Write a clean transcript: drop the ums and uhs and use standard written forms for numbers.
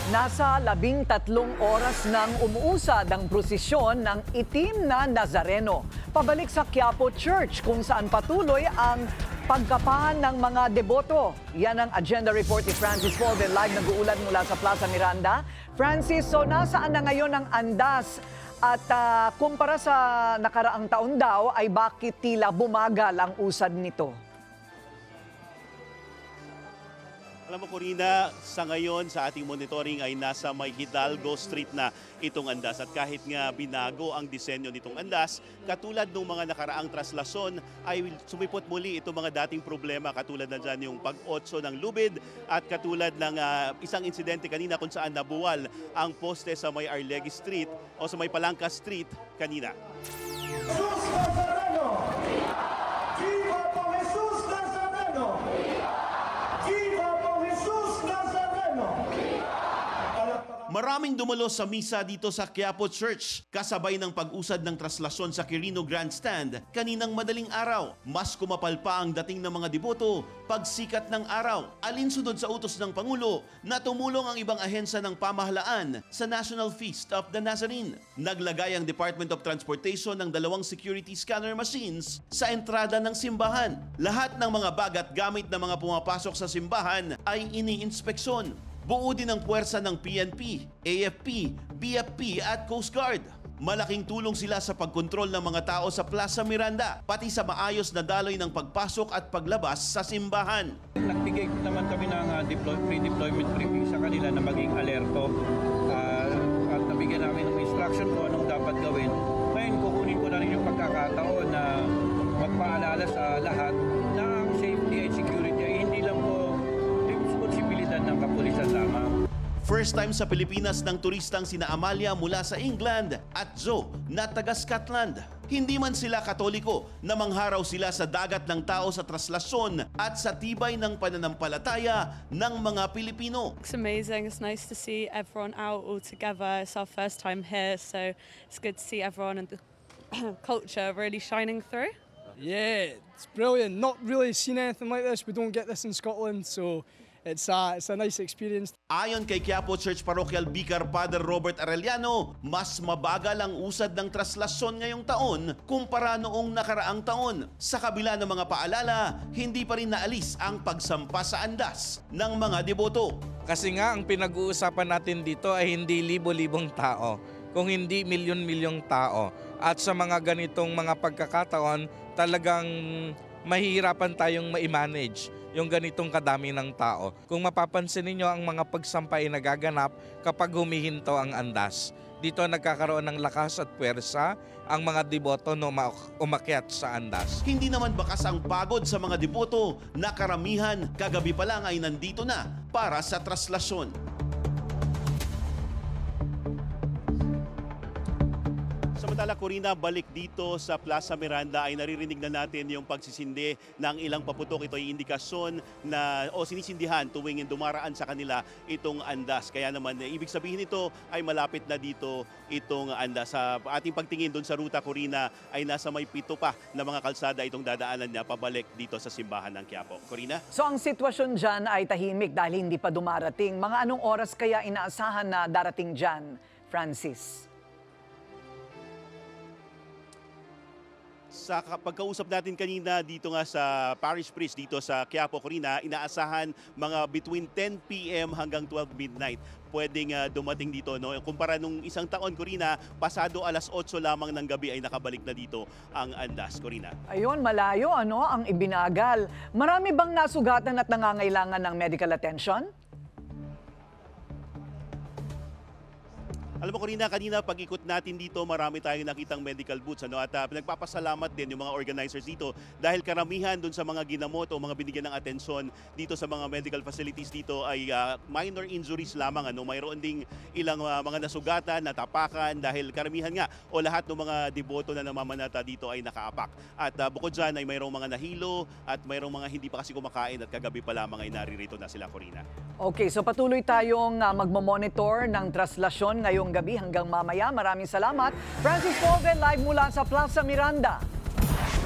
Nasa 13 oras nang umuusad ang prosesyon ng itim na Nazareno pabalik sa Quiapo Church kung saan patuloy ang pagkapahan ng mga deboto. Yan ang agenda report ni Francis Volve, live nag-uulat mula sa Plaza Miranda. Francis, so nasaan na ngayon ang andas? At kumpara sa nakaraang taon daw, ay bakit tila bumagal ang usad nito? Alam mo, Corina, sa ngayon sa ating monitoring ay nasa may Hidalgo Street na itong andas. At kahit nga binago ang disenyo nitong andas, katulad ng mga nakaraang traslason ay sumipot muli itong mga dating problema. Katulad na dyan yung pag-otso ng lubid at katulad ng isang insidente kanina kung saan nabuwal ang poste sa may Arlegui Street o sa may Palangka Street kanina. Jesus Nazareno! Viva po Jesus Nazareno! Viva po Jesus Nazareno! Maraming dumalo sa misa dito sa Quiapo Church kasabay ng pag-usad ng traslasyon sa Quirino Grandstand kaninang madaling araw. Mas kumapal pa ang dating ng mga deboto pagsikat ng araw. Alinsunod sa utos ng Pangulo na tumulong ang ibang ahensya ng pamahalaan sa National Feast of the Nazarene. Naglagay ang Department of Transportation ng 2 security scanner machines sa entrada ng simbahan. Lahat ng mga bag at gamit ng mga pumapasok sa simbahan ay iniinspeksyon. Buo din ang puwersa ng PNP, AFP, BFP at Coast Guard. Malaking tulong sila sa pagkontrol ng mga tao sa Plaza Miranda, pati sa maayos na daloy ng pagpasok at paglabas sa simbahan. Nagbigay naman kami ng pre-deployment briefing sa kanila na maging alerto at nabigyan namin ng instruction kung anong dapat gawin. Ngayon, kukunin ko na rin yung pagkakataon na magpaalala sa lahat na ang safety and security ay hindi lang po responsibilidad ng kapulisan lamang. First time sa Pilipinas ng turistang sina Amalia mula sa England at Joe na taga Scotland. Hindi man sila Katoliko, namangharaw sila sa dagat ng tao sa traslasyon at sa tibay ng pananampalataya ng mga Pilipino. It's amazing. It's nice to see everyone out all together. It's our first time here, so it's good to see everyone and the culture really shining through. Yeah, it's brilliant. Not really seen anything like this. We don't get this in Scotland, so it's a nice experience. Ayon kay Quiapo Church Parochial Vicar Father Robert Arellano, mas mabagal ang usad ng traslasyon ngayong taon kumpara noong nakaraang taon. Sa kabila ng mga paalala, hindi pa rin naalis ang pagsampa sa andas ng mga deboto. Kasi nga ang pinag-uusapan natin dito ay hindi libo-libong tao, kung hindi milyon-milyong tao. At sa mga ganitong mga pagkakataon, talagang mahihirapan tayong ma-manage yung ganitong kadami ng tao. Kung mapapansin ninyo, ang mga pagsampa ay nagaganap kapag humihinto ang andas. Dito nagkakaroon ng lakas at puwersa ang mga deboto na umakyat sa andas. Hindi naman bakas ang pagod sa mga deboto na karamihan kagabi pa lang ay nandito na para sa traslasyon. Samantala, Corina, balik dito sa Plaza Miranda ay naririnig na natin yung pagsisindi ng ilang paputok. Ito ay indikasyon na sinisindihan tuwing dumaraan sa kanila itong andas. Kaya naman, ibig sabihin nito ay malapit na dito itong andas. Sa ating pagtingin doon sa ruta, Corina, ay nasa may 7 pa na mga kalsada itong dadaanan niya pabalik dito sa simbahan ng Quiapo. Corina? So ang sitwasyon dyan ay tahimik dahil hindi pa dumarating. Mga anong oras kaya inaasahan na darating dyan, Francis? Sa pagkausap natin kanina dito nga sa Parish Priest dito sa Quiapo, Corina, inaasahan mga between 10 p.m. hanggang 12 midnight pwedeng dumating dito. No? Kumpara nung isang taon, Corina, pasado alas 8 lamang ng gabi ay nakabalik na dito ang andas, Corina. Ayun, malayo ang ibinagal. Marami bang nasugatan at nangangailangan ng medical attention? Alam mo, Corina, kanina pag-ikot natin dito, marami tayong nakitang medical booths. At nagpapasalamat din yung mga organizers dito dahil karamihan dun sa mga ginamot o mga binigyan ng atensyon dito sa mga medical facilities dito ay minor injuries lamang. Mayroon ding ilang mga nasugatan, natapakan dahil karamihan nga o lahat ng mga deboto na namamanata dito ay nakaapak. At bukod dyan ay mayroong mga nahilo at mayroong mga hindi pa kasi kumakain at kagabi pa lamang ay naririto na sila, Corina. Okay, so patuloy tayong magmamonitor ng traslasyon ngayong gabi hanggang mamaya. Maraming salamat. Francis Volve, live mula sa Plaza Miranda.